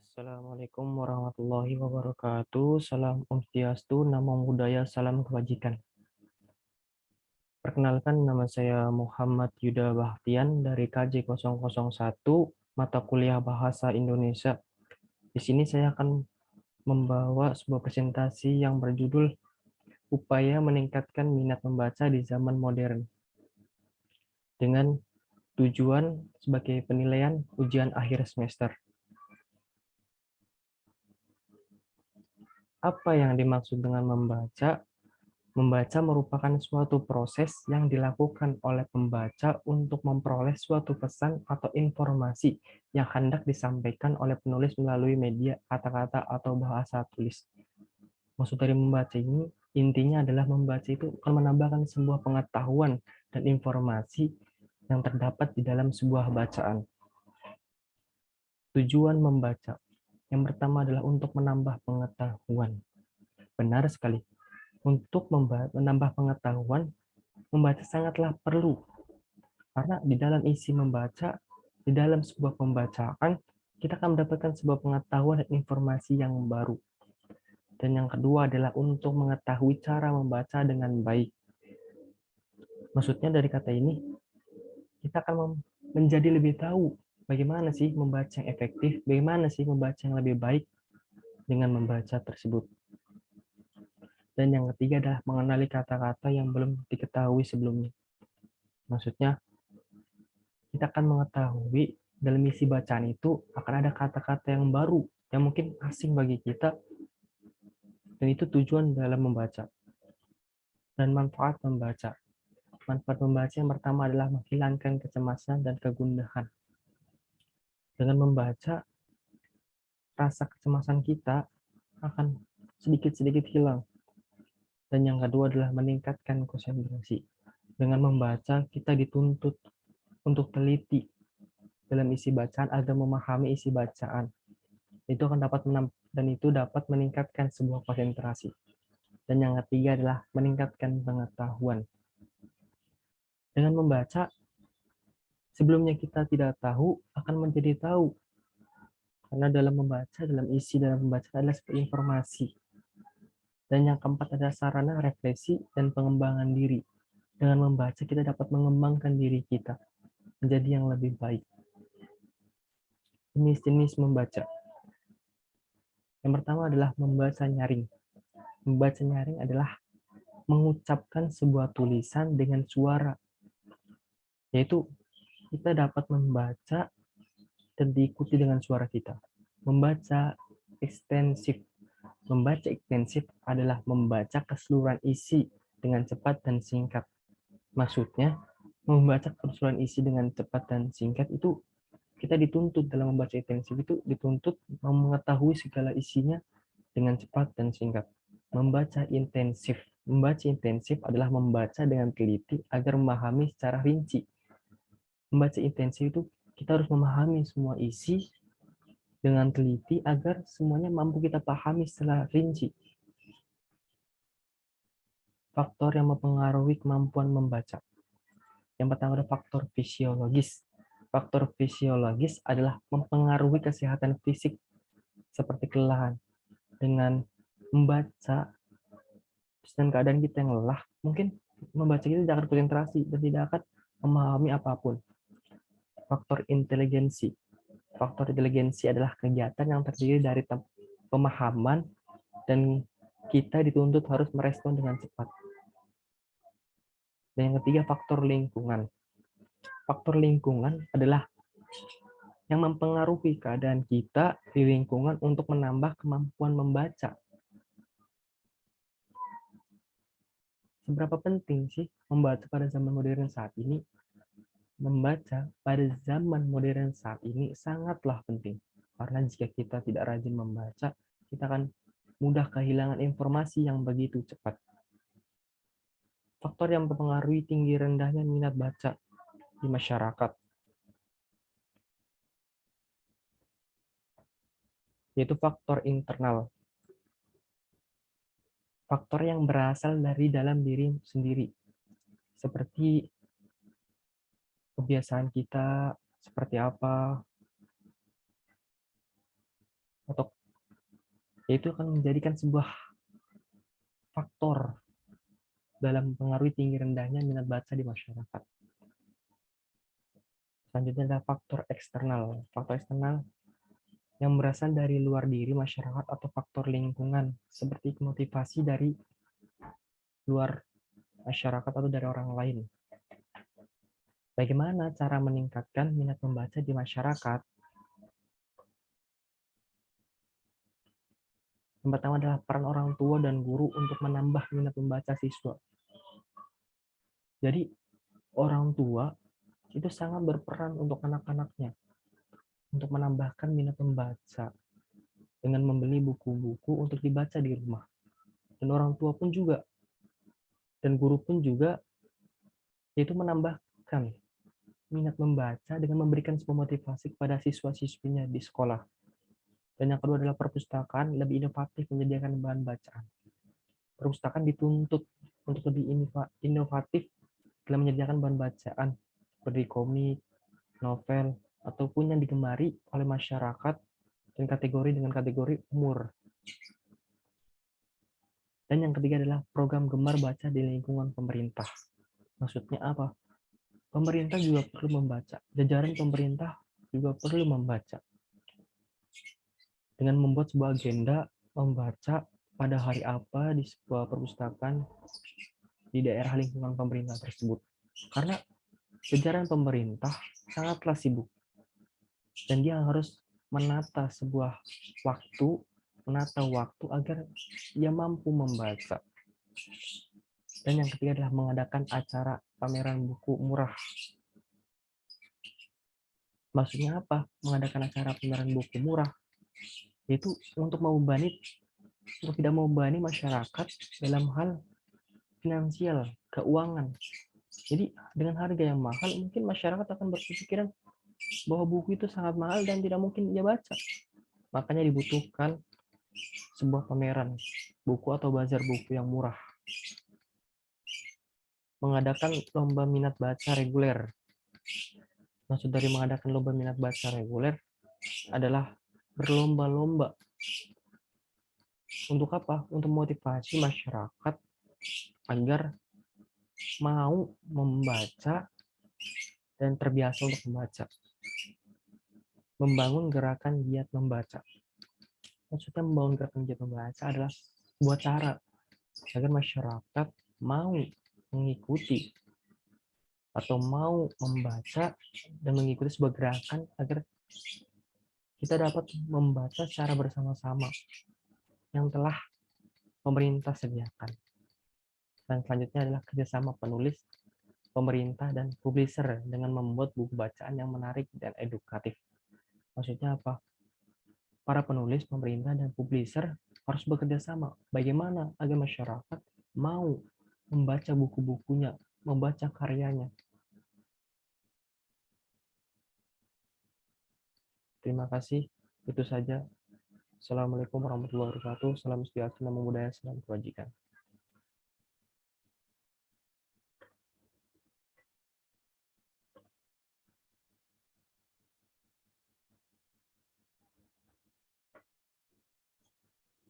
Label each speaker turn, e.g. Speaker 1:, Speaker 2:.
Speaker 1: Assalamualaikum warahmatullahi wabarakatuh. Salam Om Swastiastu, Namo Buddhaya, salam kebajikan. Perkenalkan, nama saya Muhammad Yuda Bahtian dari KJ001, mata kuliah Bahasa Indonesia. Di sini saya akan membawa sebuah presentasi yang berjudul Upaya Meningkatkan Minat Membaca di Zaman Modern, dengan tujuan sebagai penilaian ujian akhir semester. Apa yang dimaksud dengan membaca? Membaca merupakan suatu proses yang dilakukan oleh pembaca untuk memperoleh suatu pesan atau informasi yang hendak disampaikan oleh penulis melalui media kata-kata atau bahasa tulis. Maksud dari membaca ini, intinya adalah membaca itu akan menambahkan sebuah pengetahuan dan informasi yang terdapat di dalam sebuah bacaan. Tujuan membaca. Yang pertama adalah untuk menambah pengetahuan. Benar sekali. Untuk menambah pengetahuan, membaca sangatlah perlu. Karena di dalam isi membaca, di dalam sebuah pembacaan, kita akan mendapatkan sebuah pengetahuan dan informasi yang baru. Dan yang kedua adalah untuk mengetahui cara membaca dengan baik. Maksudnya dari kata ini, kita akan menjadi lebih tahu bagaimana sih membaca yang efektif, bagaimana sih membaca yang lebih baik dengan membaca tersebut. Dan yang ketiga adalah mengenali kata-kata yang belum diketahui sebelumnya. Maksudnya, kita akan mengetahui dalam isi bacaan itu akan ada kata-kata yang baru, yang mungkin asing bagi kita, dan itu tujuan dalam membaca. Dan manfaat membaca. Manfaat membaca yang pertama adalah menghilangkan kecemasan dan kegundahan. Dengan membaca, rasa kecemasan kita akan sedikit-sedikit hilang. Dan yang kedua adalah meningkatkan konsentrasi. Dengan membaca, kita dituntut untuk teliti dalam isi bacaan agar memahami isi bacaan. Itu akan dapat meningkatkan sebuah konsentrasi. Dan yang ketiga adalah meningkatkan pengetahuan. Dengan membaca, sebelumnya kita tidak tahu akan menjadi tahu. Karena dalam membaca, dalam membaca adalah sebuah informasi. Dan yang keempat adalah sarana refleksi dan pengembangan diri. Dengan membaca, kita dapat mengembangkan diri kita menjadi yang lebih baik. Jenis-jenis membaca. Yang pertama adalah membaca nyaring. Membaca nyaring adalah mengucapkan sebuah tulisan dengan suara, yaitu kita dapat membaca dan diikuti dengan suara kita. Membaca ekstensif. Membaca ekstensif adalah membaca keseluruhan isi dengan cepat dan singkat. Maksudnya, membaca keseluruhan isi dengan cepat dan singkat itu kita dituntut dalam membaca intensif itu dituntut mengetahui segala isinya dengan cepat dan singkat. Membaca intensif. Membaca intensif adalah membaca dengan teliti agar memahami secara rinci. Membaca intensif itu kita harus memahami semua isi dengan teliti agar semuanya mampu kita pahami secara rinci. Faktor yang mempengaruhi kemampuan membaca. Yang pertama ada faktor fisiologis. Faktor fisiologis adalah mempengaruhi kesehatan fisik seperti kelelahan. Dengan membaca dan keadaan kita yang lelah, mungkin membaca kita tidak akan konsentrasi dan tidak akan memahami apapun. Faktor inteligensi. Faktor inteligensi adalah kegiatan yang terdiri dari pemahaman dan kita dituntut harus merespon dengan cepat. Dan yang ketiga, faktor lingkungan. Faktor lingkungan adalah yang mempengaruhi keadaan kita di lingkungan untuk menambah kemampuan membaca. Seberapa penting sih membaca pada zaman modern saat ini? Membaca pada zaman modern saat ini sangatlah penting. Karena jika kita tidak rajin membaca, kita akan mudah kehilangan informasi yang begitu cepat. Faktor yang mempengaruhi tinggi rendahnya minat baca di masyarakat, yaitu faktor internal. Faktor yang berasal dari dalam diri sendiri, seperti kebiasaan kita seperti apa, atau yaitu akan menjadikan sebuah faktor dalam mempengaruhi tinggi rendahnya minat baca di masyarakat. Selanjutnya adalah faktor eksternal. Faktor eksternal yang berasal dari luar diri masyarakat atau faktor lingkungan, seperti motivasi dari luar masyarakat atau dari orang lain. Bagaimana cara meningkatkan minat membaca di masyarakat? Yang pertama adalah peran orang tua dan guru untuk menambah minat membaca siswa. Jadi, orang tua itu sangat berperan untuk anak-anaknya, untuk menambahkan minat membaca, dengan membeli buku-buku untuk dibaca di rumah. Dan orang tua pun juga, dan guru pun juga, yaitu menambahkan minat membaca dengan memberikan sebuah motivasi kepada siswa-siswinya di sekolah. Dan yang kedua adalah perpustakaan lebih inovatif menyediakan bahan bacaan. Perpustakaan dituntut untuk lebih inovatif dalam menyediakan bahan bacaan seperti komik, novel, ataupun yang digemari oleh masyarakat dan kategori dengan kategori umur. Dan yang ketiga adalah program gemar baca di lingkungan pemerintah. Maksudnya apa? Pemerintah juga perlu membaca. Jajaran pemerintah juga perlu membaca. Dengan membuat sebuah agenda membaca pada hari apa di sebuah perpustakaan di daerah lingkungan pemerintah tersebut. Karena jajaran pemerintah sangatlah sibuk. Dan dia harus menata waktu agar ia mampu membaca. Dan yang ketiga adalah mengadakan acara pameran buku murah. Maksudnya apa? Mengadakan acara pameran buku murah itu untuk tidak membebani masyarakat dalam hal finansial, keuangan. Jadi dengan harga yang mahal mungkin masyarakat akan berpikiran bahwa buku itu sangat mahal dan tidak mungkin ia baca. Makanya dibutuhkan sebuah pameran buku atau bazar buku yang murah. Mengadakan lomba minat baca reguler. Maksud dari mengadakan lomba minat baca reguler adalah berlomba-lomba. Untuk apa? Untuk motivasi masyarakat agar mau membaca dan terbiasa untuk membaca. Membangun gerakan giat membaca. Maksudnya membangun gerakan giat membaca adalah sebuah cara agar masyarakat mau mengikuti atau mau membaca dan mengikuti sebuah gerakan agar kita dapat membaca secara bersama-sama yang telah pemerintah sediakan. Dan selanjutnya adalah kerjasama penulis, pemerintah, dan publisher dengan membuat buku bacaan yang menarik dan edukatif. Maksudnya apa? Para penulis, pemerintah, dan publisher harus bekerja sama. Bagaimana agar masyarakat mau membaca buku-bukunya, membaca karyanya. Terima kasih. Itu saja. Assalamualaikum warahmatullahi wabarakatuh. Salam sejahtera, namo buddhaya, salam kebajikan.